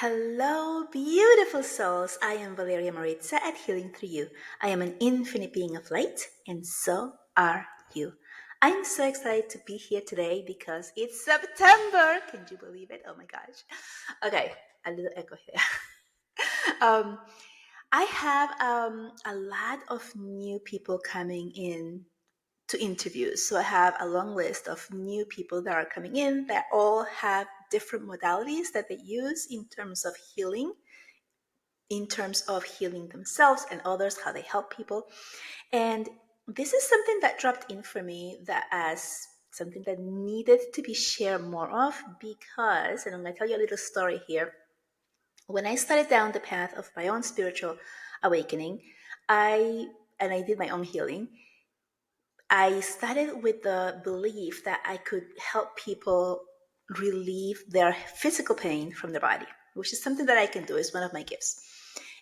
Hello, beautiful souls. I am Valeria Maritza at Healing Through You. I am an infinite being of light, and so are you. I'm so excited to be here today because it's September. Can you believe it? Oh my gosh. Okay, a little echo here. um, I have a lot of new people coming in to interviews. So I have a long list of new people that are coming in that all have different modalities that they use in terms of healing themselves and others, how they help people. And this is something that dropped in for me that as something that needed to be shared more of because, and I'm going to tell you a little story here. When I started down the path of my own spiritual awakening, I did my own healing. I started with the belief that I could help people relieve their physical pain from their body, which is something that I can do, is one of my gifts.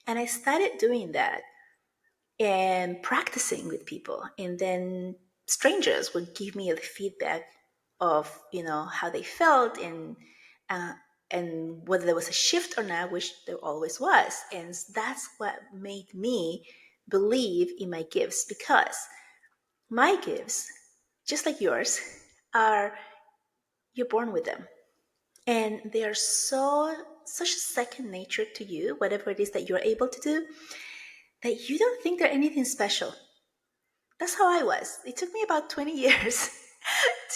And I started doing that and practicing with people. And then strangers would give me the feedback of, how they felt uh, and whether there was a shift or not, which there always was. And that's what made me believe in my gifts because my gifts, just like yours, are you're born with them. And they are such a second nature to you, whatever it is that you're able to do, that you don't think they're anything special. That's how I was. It took me about 20 years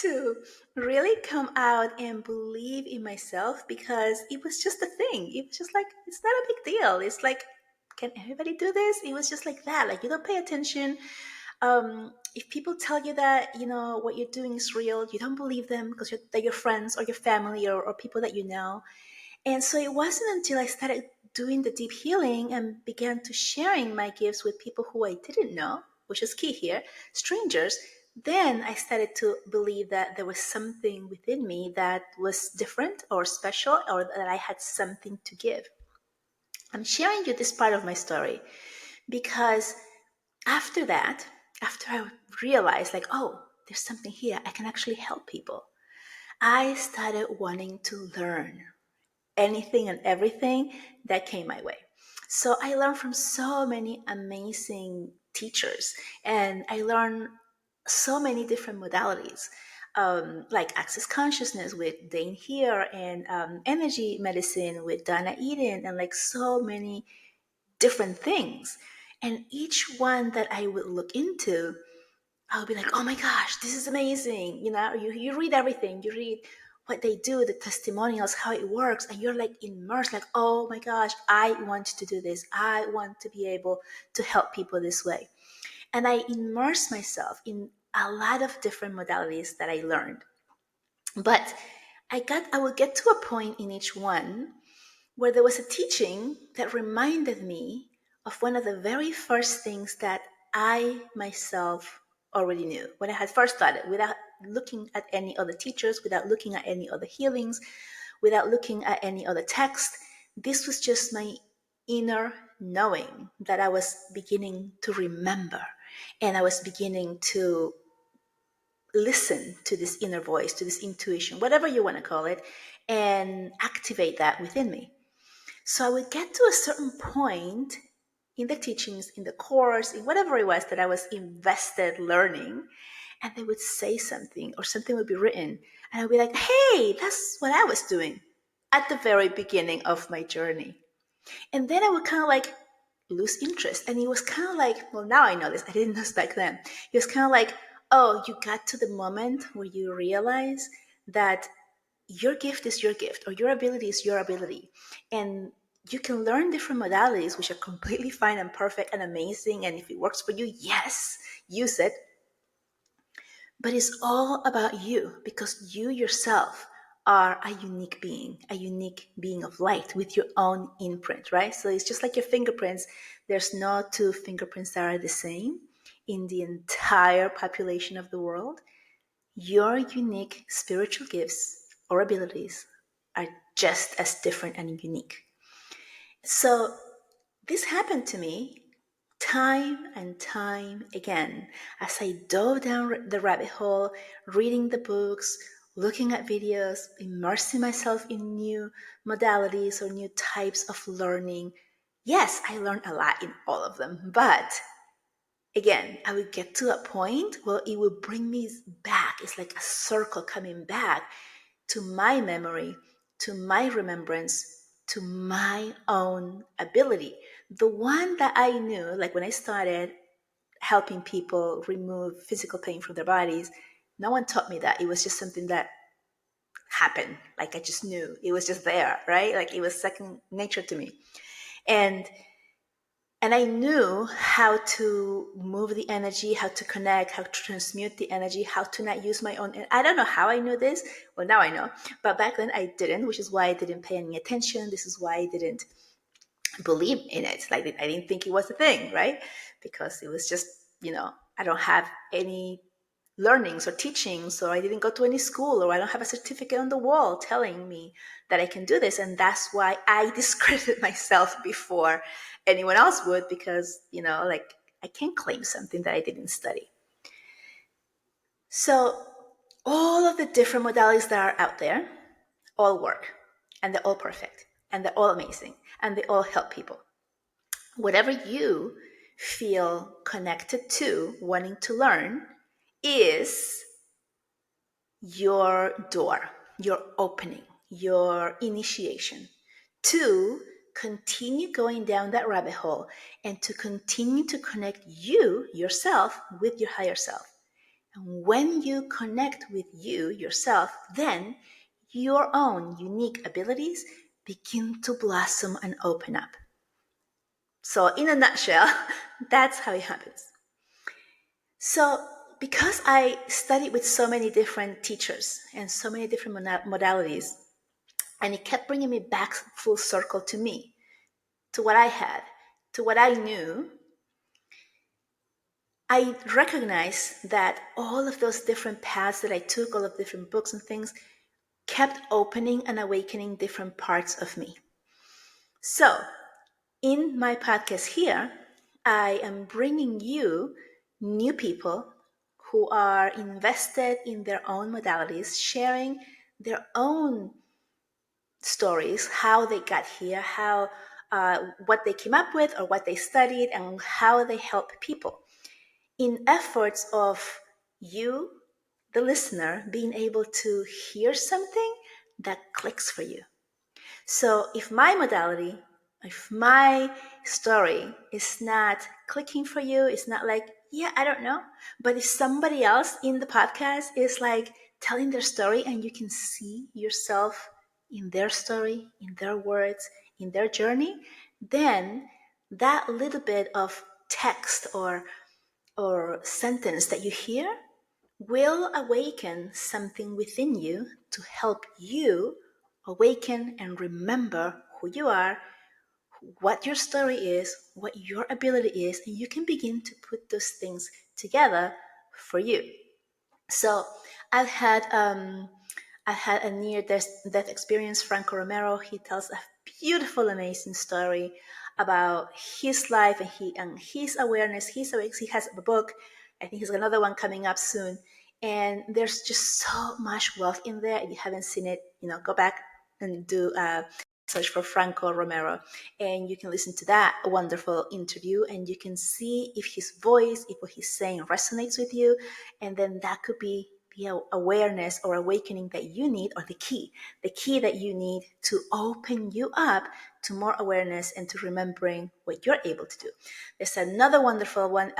to really come out and believe in myself because it was just a thing. It was just like, it's not a big deal. It's like, can everybody do this? It was just like that. Like, you don't pay attention. If people tell you that what you're doing is real, you don't believe them because they're your friends or your family or people that you know. And so it wasn't until I started doing the deep healing and began to sharing my gifts with people who I didn't know, which is key here, strangers, then I started to believe that there was something within me that was different or special or that I had something to give. I'm sharing you this part of my story because after that, after I realized, like, oh, there's something here, I can actually help people, I started wanting to learn anything and everything that came my way. So I learned from so many amazing teachers, and I learned so many different modalities. Like access consciousness with Dane here, and energy medicine with Dana Eden, and like so many different things. And each one that I would look into, I'll be like, oh my gosh, this is amazing. You read everything, you read what they do, the testimonials, how it works, and you're like immersed, like, oh my gosh, I want to do this. I want to be able to help people this way. And I immerse myself in a lot of different modalities that I learned. But I would get to a point in each one where there was a teaching that reminded me of one of the very first things that I myself already knew when I had first started, without looking at any other teachers, without looking at any other healings, without looking at any other text. This was just my inner knowing that I was beginning to remember, and I was beginning to listen to this inner voice, to this intuition, whatever you want to call it, and activate that within me. So I would get to a certain point in the teachings, in the course, in whatever it was that I was invested learning, and they would say something or something would be written, and I'd be like, hey, that's what I was doing at the very beginning of my journey. And then I would kind of like lose interest. And it was kind of like, well, now I know this. I didn't know this back then. It was kind of like, oh, you got to the moment where you realize that your gift is your gift, or your ability is your ability. And you can learn different modalities, which are completely fine and perfect and amazing. And if it works for you, yes, use it. But it's all about you because you yourself are a unique being of light with your own imprint, right? So it's just like your fingerprints. There's no two fingerprints that are the same in the entire population of the world. Your unique spiritual gifts or abilities are just as different and unique. So this happened to me time and time again as I dove down the rabbit hole, reading the books, looking at videos, immersing myself in new modalities or new types of learning. Yes, I learned a lot in all of them, but again, I would get to a point where it would bring me back. It's like a circle coming back to my memory, to my remembrance, to my own ability. The one that I knew, like when I started helping people remove physical pain from their bodies, no one taught me that. It was just something that happened. Like I just knew. It was just there, right? Like it was second nature to me. And I knew how to move the energy, how to connect, how to transmute the energy, how to not use my own. I don't know how I knew this. Well, now I know. But back then I didn't, which is why I didn't pay any attention. This is why I didn't believe in it. Like I didn't think it was a thing, right? Because it was just, I don't have any learnings or teachings, or I didn't go to any school, or I don't have a certificate on the wall telling me that I can do this. And that's why I discredited myself before anyone else would, because, like I can't claim something that I didn't study. So all of the different modalities that are out there all work, and they're all perfect, and they're all amazing, and they all help people. Whatever you feel connected to, wanting to learn, is your door, your opening, your initiation to continue going down that rabbit hole and to continue to connect you, yourself, with your higher self. And when you connect with you, yourself, then your own unique abilities begin to blossom and open up. So, in a nutshell, that's how it happens. So, because I studied with so many different teachers and so many different modalities, and it kept bringing me back full circle to me, to what I had, to what I knew, I recognized that all of those different paths that I took, all of different books and things, kept opening and awakening different parts of me. So, in my podcast here, I am bringing you new people who are invested in their own modalities, sharing their own stories, how they got here, how what they came up with or what they studied, and how they help people in efforts of you, the listener, being able to hear something that clicks for you. So if my modality, if my story is not clicking for you, it's not like, yeah, I don't know. But if somebody else in the podcast is like telling their story and you can see yourself in their story, in their words, in their journey, then that little bit of text or sentence that you hear will awaken something within you to help you awaken and remember who you are, what your story is, what your ability is, and you can begin to put those things together for you. So I've had a near-death experience. Franco Romero, he tells a beautiful, amazing story about his life and his awareness. He has a book. I think he's got another one coming up soon. And there's just so much wealth in there. If you haven't seen it, go back and do search for Franco Romero, and you can listen to that wonderful interview, and you can see if his voice, if what he's saying resonates with you, and then that could be the awareness or awakening that you need, or the key that you need to open you up to more awareness and to remembering what you're able to do. There's another wonderful one,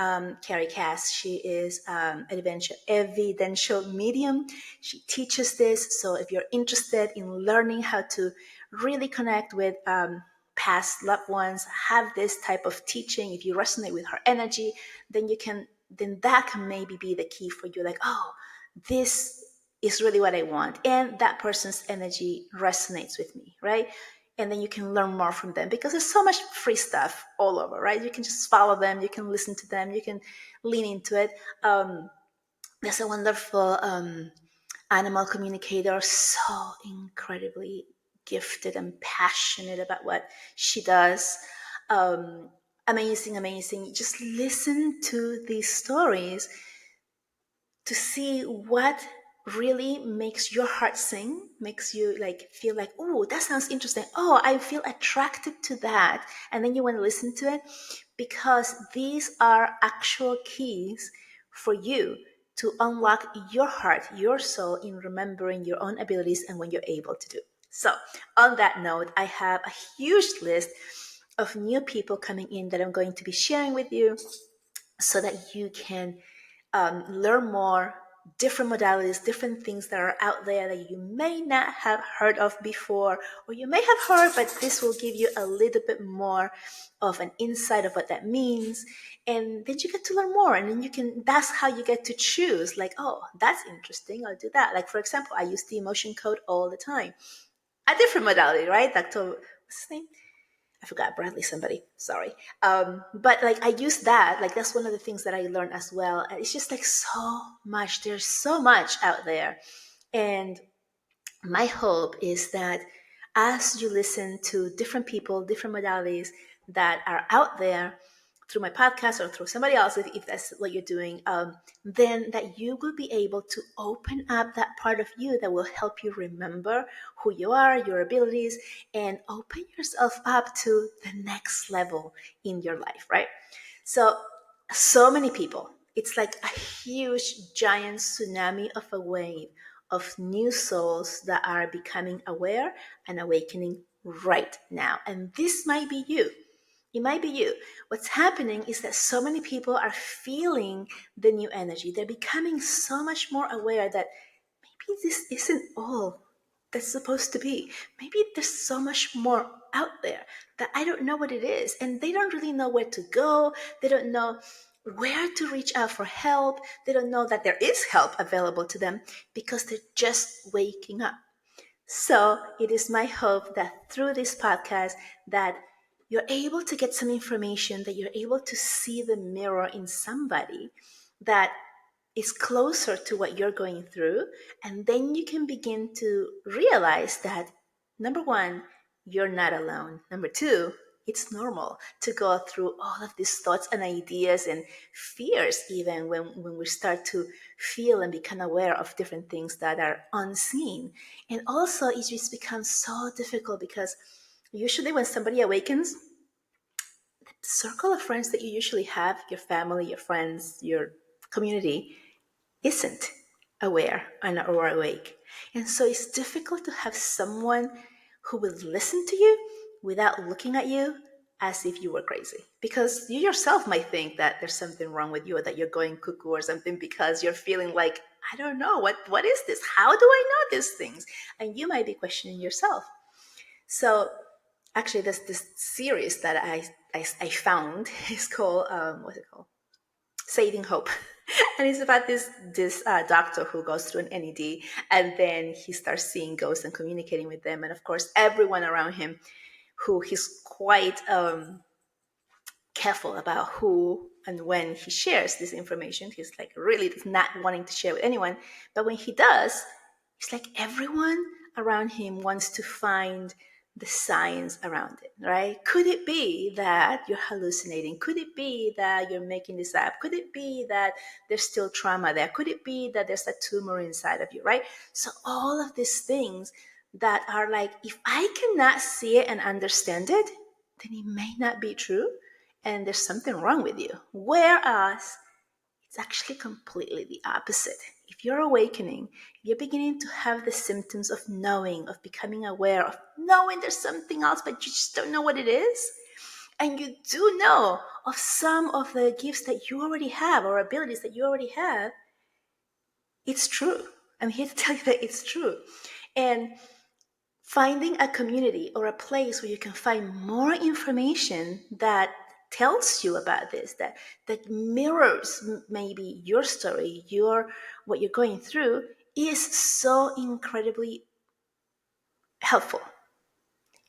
Carrie Cass. She is an evidential medium. She teaches this. So if you're interested in learning how to really connect with past loved ones, have this type of teaching, if you resonate with her energy, then that can maybe be the key for you. Like, oh, this is really what I want, and that person's energy resonates with me, right? And then you can learn more from them, because there's so much free stuff all over, right? You can just follow them, you can listen to them, you can lean into it. There's a wonderful animal communicator, so incredibly gifted and passionate about what she does. Amazing. Just listen to these stories to see what really makes your heart sing, makes you like feel like, oh, that sounds interesting. Oh, I feel attracted to that. And then you want to listen to it, because these are actual keys for you to unlock your heart, your soul in remembering your own abilities and what you're able to do. So, on that note, I have a huge list of new people coming in that I'm going to be sharing with you so that you can learn more, different modalities, different things that are out there that you may not have heard of before, or you may have heard, but this will give you a little bit more of an insight of what that means. And then you get to learn more, and then that's how you get to choose, like, oh, that's interesting, I'll do that. Like, for example, I use the emotion code all the time. A different modality, right? Dr. What's his name? I forgot, Bradley somebody, sorry. But like I use that, like that's one of the things that I learned as well. And it's just like so much, there's so much out there. And my hope is that as you listen to different people, different modalities that are out there through my podcast or through somebody else, if that's what you're doing, then that you will be able to open up that part of you that will help you remember who you are, your abilities, and open yourself up to the next level in your life, right? So many people, it's like a huge, giant tsunami of a wave of new souls that are becoming aware and awakening right now. And this might be you. It might be you. What's happening is that so many people are feeling the new energy. They're becoming so much more aware that maybe this isn't all that's supposed to be. Maybe there's so much more out there that I don't know what it is. And they don't really know where to go. They don't know where to reach out for help. They don't know that there is help available to them because they're just waking up. So it is my hope that through this podcast that you're able to get some information, that you're able to see the mirror in somebody that is closer to what you're going through. And then you can begin to realize that, number one, you're not alone. Number two, it's normal to go through all of these thoughts and ideas and fears, even when we start to feel and become aware of different things that are unseen. And also, it just becomes so difficult because usually when somebody awakens, the circle of friends that you usually have, your family, your friends, your community, isn't aware and or awake. And so it's difficult to have someone who will listen to you without looking at you as if you were crazy. Because you yourself might think that there's something wrong with you or that you're going cuckoo or something because you're feeling like, I don't know, what is this? How do I know these things? And you might be questioning yourself. So actually, there's this series that I found. It's called, what's it called? Saving Hope. And it's about this doctor who goes through an NED, and then he starts seeing ghosts and communicating with them. And of course, everyone around him, who he's quite careful about who and when he shares this information. He's like really not wanting to share with anyone. But when he does, it's like everyone around him wants to find the science around it, right? Could it be that you're hallucinating? Could it be that you're making this up? Could it be that there's still trauma there? Could it be that there's a tumor inside of you, right? So all of these things that are like, if I cannot see it and understand it, then it may not be true and there's something wrong with you. Whereas it's actually completely the opposite. If you're awakening, you're beginning to have the symptoms of knowing, of becoming aware, of knowing there's something else, but you just don't know what it is. And you do know of some of the gifts that you already have or abilities that you already have. It's true. I'm here to tell you that it's true. And finding a community or a place where you can find more information that tells you about this, that mirrors maybe your story, what you're going through, is so incredibly helpful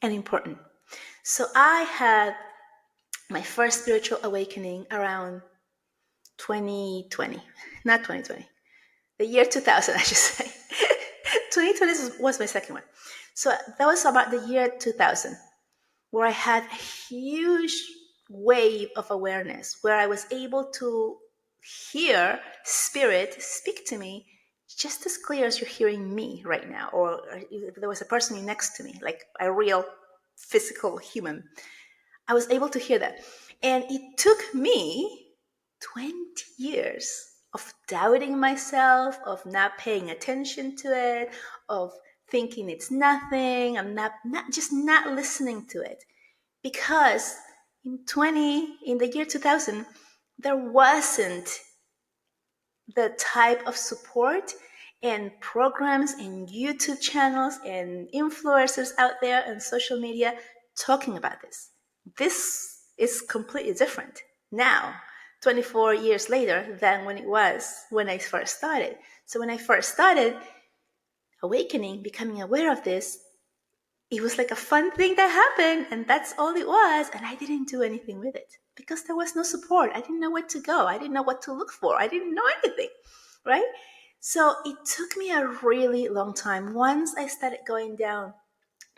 and important. So I had my first spiritual awakening around 2020, not 2020, the year 2000, I should say. 2020 was my second one. So that was about the year 2000, where I had a huge wave of awareness, where I was able to hear spirit speak to me just as clear as you're hearing me right now, or if there was a person next to me, like a real physical human. I was able to hear that. And it took me 20 years of doubting myself, of not paying attention to it, of thinking it's nothing. I'm not listening to it. Because in the year 2000, there wasn't the type of support and programs and YouTube channels and influencers out there and social media talking about this. This is completely different now, 24 years later, than when it was when I first started. So when I first started awakening, becoming aware of this, it was like a fun thing that happened, and that's all it was. And I didn't do anything with it because there was no support. I didn't know where to go. I didn't know what to look for. I didn't know anything, right? So it took me a really long time. Once I started going down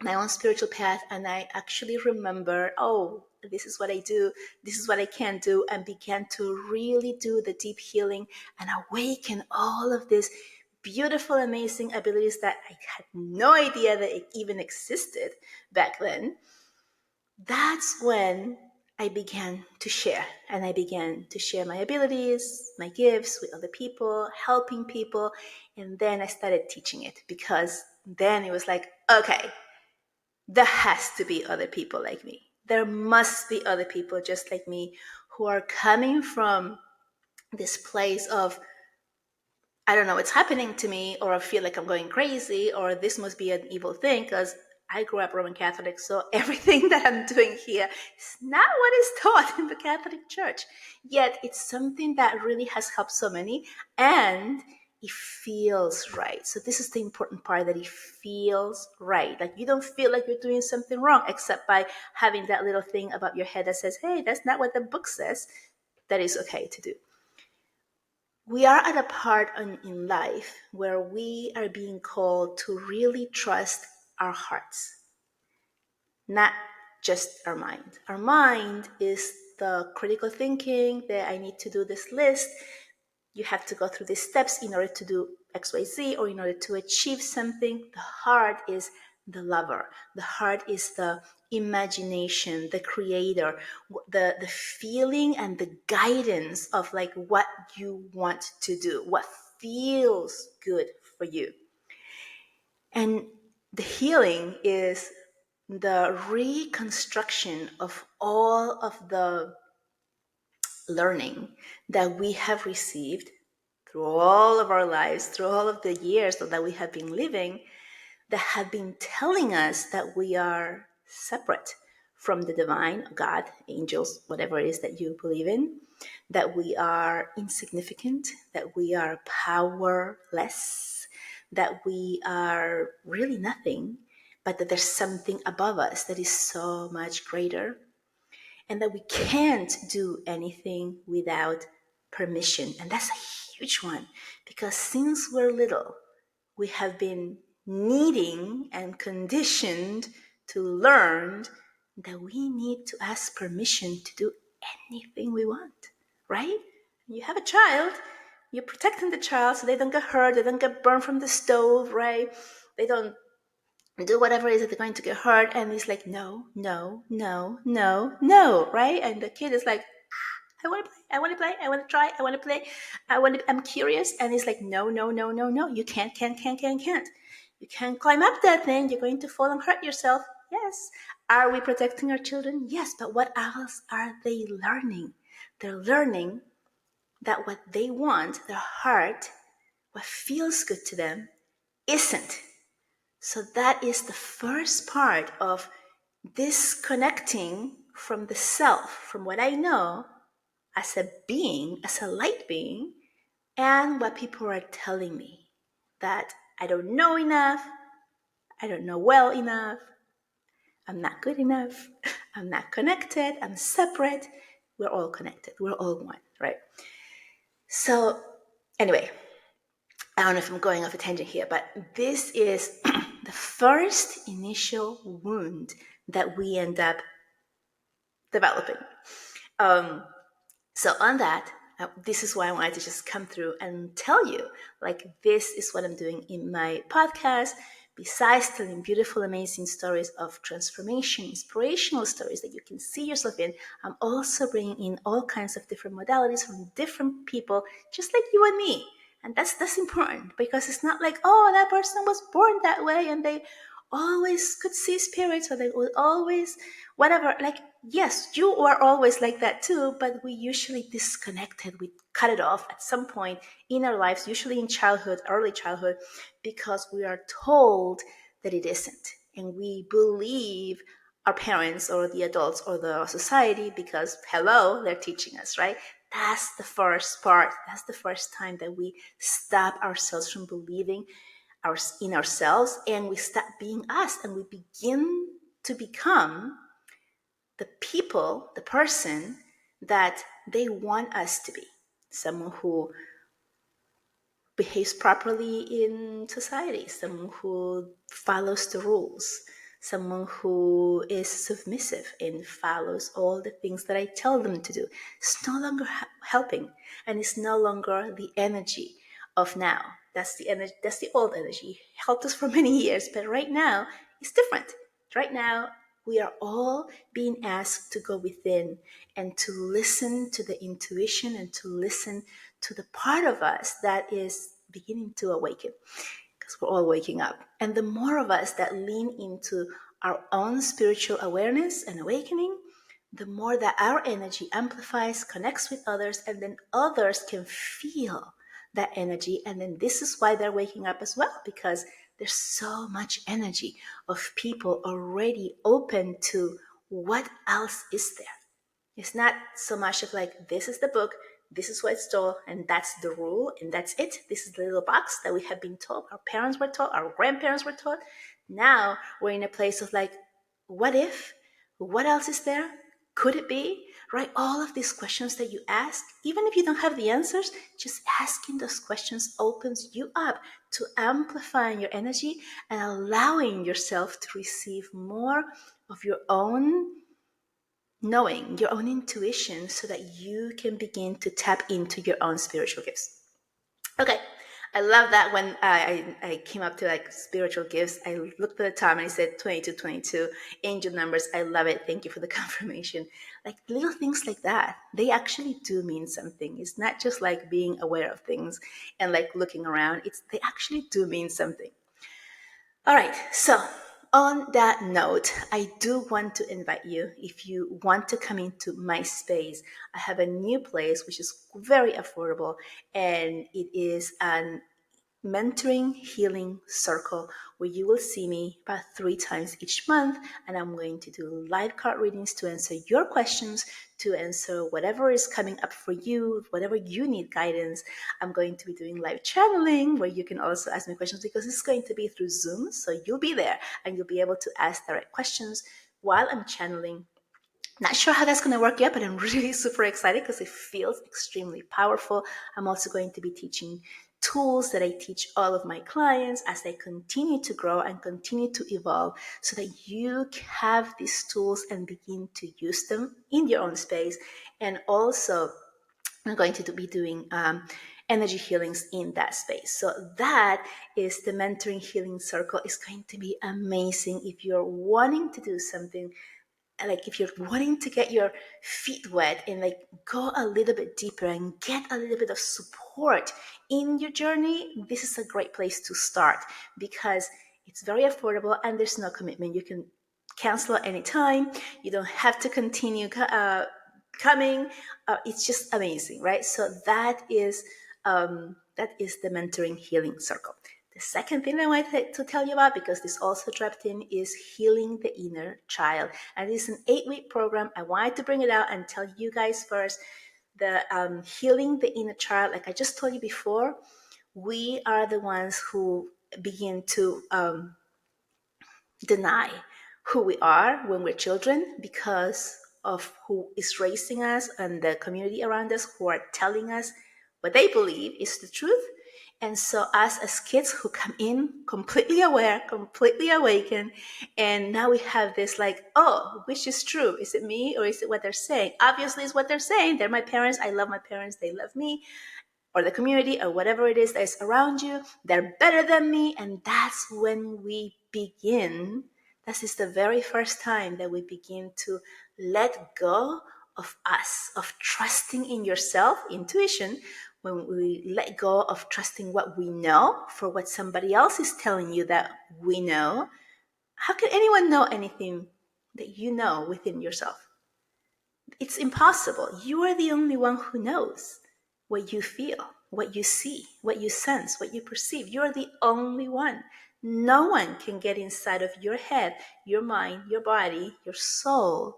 my own spiritual path, and I actually remember, oh, this is what I do, this is what I can do, and began to really do the deep healing and awaken all of these beautiful, amazing abilities that I had no idea that it even existed back then. That's when I began to share. And I began to share my abilities, my gifts with other people, helping people. And then I started teaching it, because then it was like, okay, there has to be other people like me. There must be other people just like me who are coming from this place of, I don't know what's happening to me, or I feel like I'm going crazy, or this must be an evil thing, because I grew up Roman Catholic, so everything that I'm doing here is not what is taught in the Catholic Church. Yet it's something that really has helped so many, and it feels right. So this is the important part, that it feels right. Like you don't feel like you're doing something wrong, except by having that little thing above your head that says, hey, that's not what the book says. That is okay to do. We are at a part in life where we are being called to really trust our hearts, not just our mind. Our mind is the critical thinking, that I need to do this list. You have to go through these steps in order to do XYZ, or in order to achieve something. The heart is the lover. The heart is the imagination, the creator, the feeling and the guidance of like what you want to do, what feels good for you. And the healing is the reconstruction of all of the learning that we have received through all of our lives, through all of the years that we have been living, that have been telling us that we are separate from the divine, God, angels, whatever it is that you believe in, that we are insignificant, that we are powerless, that we are really nothing, but that there's something above us that is so much greater, and that we can't do anything without permission. And that's a huge one, because since we're little, we have been needing and conditioned to learn that we need to ask permission to do anything we want, right? You have a child, you're protecting the child so they don't get hurt, they don't get burned from the stove, right? They don't do whatever it is that they're going to get hurt. And it's like, no, no, no, no, no, right? And the kid is like, I want to play, I want to play, I want to try, I want to play, I'm curious. And it's like, no, no, no, no, no, you can't. You can't climb up that thing. You're going to fall and hurt yourself. Yes. Are we protecting our children? Yes. But what else are they learning? They're learning that what they want, their heart, what feels good to them, isn't. So that is the first part of disconnecting from the self, from what I know as a being, as a light being, and what people are telling me, that I don't know enough, I don't know well enough, I'm not good enough, I'm not connected, I'm separate. We're all connected, we're all one, right? So anyway, I don't know if I'm going off a tangent here, but this is the first initial wound that we end up developing. So on that, This is why I wanted to just come through and tell you, like, this is what I'm doing in my podcast. Besides telling beautiful, amazing stories of transformation, inspirational stories that you can see yourself in, I'm also bringing in all kinds of different modalities from different people, just like you and me. And that's important, because it's not like, oh, that person was born that way and they always could see spirits, or they would always whatever. Like, yes, you are always like that too, but we usually disconnected. We cut it off at some point in our lives, usually in childhood, early childhood, because we are told that it isn't. And we believe our parents or the adults or the society, because hello, they're teaching us, right? That's the first part. That's the first time that we stop ourselves from believing in ourselves, and we stop being us, and we begin to become the people, the person that they want us to be. Someone who behaves properly in society, someone who follows the rules, someone who is submissive and follows all the things that I tell them to do. It's no longer helping, and it's no longer the energy of now. That's the energy. That's the old energy. It helped us for many years, but right now it's different. Right now, we are all being asked to go within and to listen to the intuition and to listen to the part of us that is beginning to awaken, because we're all waking up. And the more of us that lean into our own spiritual awareness and awakening, the more that our energy amplifies, connects with others, and then others can feel that energy. And then this is why they're waking up as well, because there's so much energy of people already open to what else is there. It's not so much of like, this is the book, this is what it's told, and that's the rule, and that's it. This is the little box that we have been told, our parents were taught, our grandparents were taught. Now we're in a place of like, what if? What else is there? Could it be? Right? All of these questions that you ask, even if you don't have the answers, just asking those questions opens you up to amplifying your energy and allowing yourself to receive more of your own knowing, your own intuition, so that you can begin to tap into your own spiritual gifts. Okay, I love that. When I came up to like spiritual gifts, I looked at the time and I said 2222 angel numbers. I love it. Thank you for the confirmation. Like little things like that, they actually do mean something. It's not just like being aware of things and like looking around. They actually do mean something. All right, so on that note, I do want to invite you, if you want to come into my space, I have a new place which is very affordable, and it is an mentoring healing circle where you will see me about 3 times each month, and I'm going to do live card readings to answer your questions, to answer whatever is coming up for you, whatever you need guidance. I'm going to be doing live channeling where you can also ask me questions, because it's going to be through Zoom, so you'll be there and you'll be able to ask direct questions while I'm channeling. Not sure how that's going to work yet, but I'm really super excited because it feels extremely powerful. I'm also going to be teaching tools that I teach all of my clients as they continue to grow and continue to evolve, so that you have these tools and begin to use them in your own space. And also, I'm going to be doing energy healings in that space. So that is the mentoring healing circle. It's going to be amazing if you're wanting to do something, like if you're wanting to get your feet wet and like go a little bit deeper and get a little bit of support in your journey. This is a great place to start, because it's very affordable and there's no commitment. You can cancel at any time. You don't have to continue coming. It's just amazing, right? So that is the mentoring healing circle. The second thing I wanted to tell you about, because this also dropped in, is healing the inner child. And it's an 8-week program. I wanted to bring it out and tell you guys first, the healing the inner child. Like I just told you before, we are the ones who begin to deny who we are when we're children, because of who is raising us and the community around us who are telling us what they believe is the truth. And so us as kids who come in completely aware, completely awakened, and now we have this like, oh, which is true? Is it me or is it what they're saying? Obviously it's what they're saying. They're my parents. I love my parents. They love me, or the community, or whatever it is that is around you. They're better than me. And that's when we begin. This is the very first time that we begin to let go of us, of trusting in yourself, intuition, when we let go of trusting what we know for what somebody else is telling you that we know. How can anyone know anything that you know within yourself? It's impossible. You are the only one who knows what you feel, what you see, what you sense, what you perceive. You're the only one. No one can get inside of your head, your mind, your body, your soul,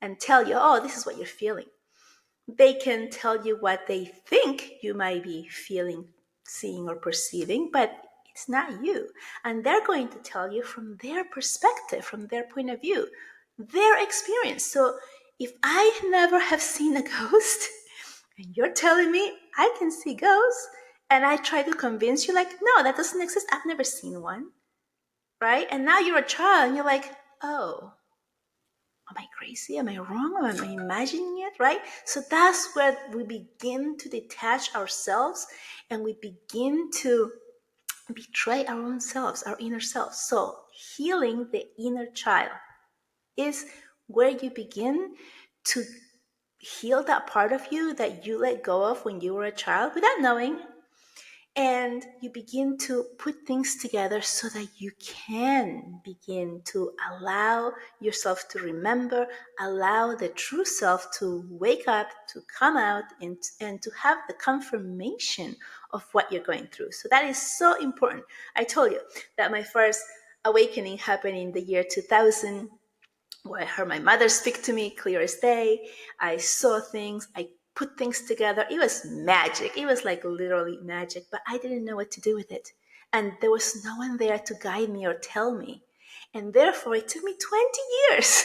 and tell you, oh, this is what you're feeling. They can tell you what they think you might be feeling, seeing, or perceiving, but it's not you. And they're going to tell you from their perspective, from their point of view, their experience. So if I never have seen a ghost, and you're telling me I can see ghosts, and I try to convince you, like, no, that doesn't exist. I've never seen one, right? And now you're a child, and you're like, oh, am I crazy? Am I wrong? Am I imagining it? Right? So that's where we begin to detach ourselves, and we begin to betray our own selves, our inner selves. So healing the inner child is where you begin to heal that part of you that you let go of when you were a child without knowing. And you begin to put things together so that you can begin to allow yourself to remember, allow the true self to wake up, to come out, and to have the confirmation of what you're going through. So that is so important. I told you that my first awakening happened in the year 2000, where I heard my mother speak to me clear as day. I saw things, I put things together. It was magic. It was like literally magic, but I didn't know what to do with it. And there was no one there to guide me or tell me. And therefore, it took me 20 years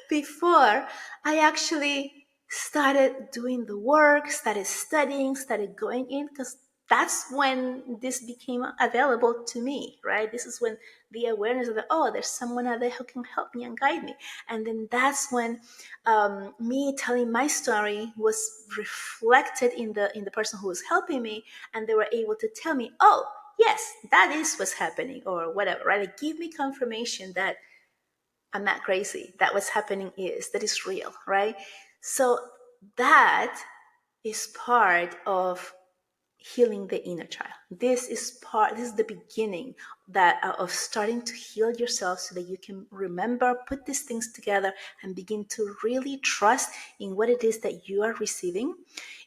before I actually started doing the work, started studying, started going in, because that's when this became available to me, right? This is when the awareness of the, oh, there's someone out there who can help me and guide me. And then that's when me telling my story was reflected in the person who was helping me, and they were able to tell me, oh, yes, that is what's happening, or whatever, right? Like, give me confirmation that I'm not crazy, that what's happening that is real, right? So that is part of healing the inner child. This is the beginning that of starting to heal yourself so that you can remember, put these things together, and begin to really trust in what it is that you are receiving,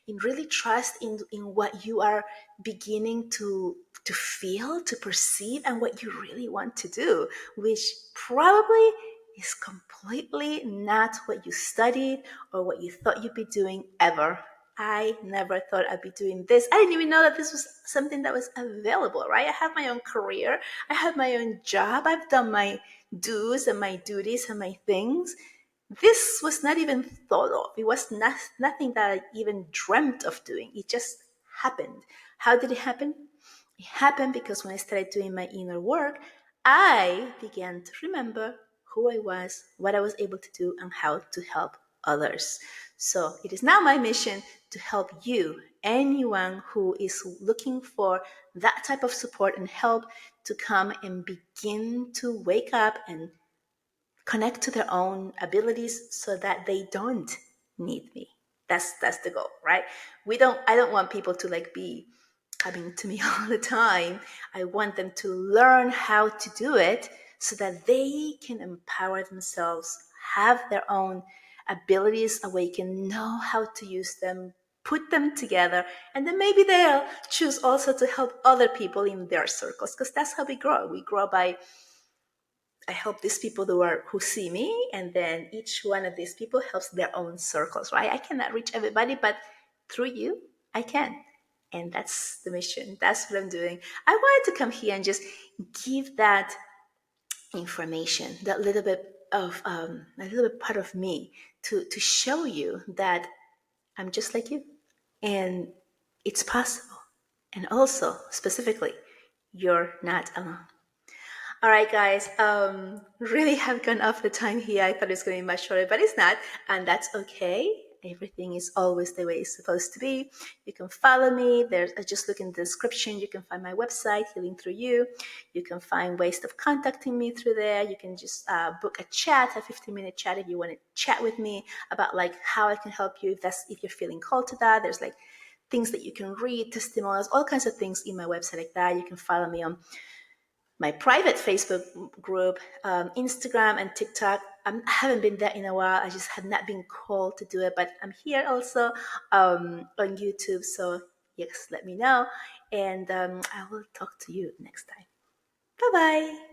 and really trust in what you are beginning to feel, to perceive, and what you really want to do, which probably is completely not what you studied or what you thought you'd be doing ever. I never thought I'd be doing this. I didn't even know that this was something that was available, right? I have my own career. I have my own job. I've done my dues and my duties and my things. This was not even thought of. It was nothing that I even dreamt of doing. It just happened. How did it happen? It happened because when I started doing my inner work, I began to remember who I was, what I was able to do, and how to help others. So it is now my mission to help you, anyone who is looking for that type of support and help, to come and begin to wake up and connect to their own abilities so that they don't need me. That's the goal, right? I don't want people to like be coming to me all the time. I want them to learn how to do it so that they can empower themselves, have their own abilities awaken, know how to use them, put them together, and then maybe they'll choose also to help other people in their circles, because that's how we grow. We grow by, I help these people who see me, and then each one of these people helps their own circles, right? I cannot reach everybody, but through you, I can. And that's the mission. That's what I'm doing. I wanted to come here and just give that information, that little bit of a little bit part of me, to show you that I'm just like you, and it's possible. And also, specifically, you're not alone. All right, guys. Really have gone off the time here. I thought it was going to be much shorter, but it's not, and that's okay. Everything is always the way it's supposed to be. You can follow me. There's just look in the description. You can find my website, Healing Through You. You can find ways of contacting me through there. You can just book a chat, a 15-minute chat if you want to chat with me about like how I can help you. If you're feeling called to that. There's like things that you can read, testimonials, all kinds of things in my website like that. You can follow me on my private Facebook group, Instagram, and TikTok. I haven't been there in a while. I just have not been called to do it, but I'm here also on YouTube. So, yes, let me know. And I will talk to you next time. Bye bye.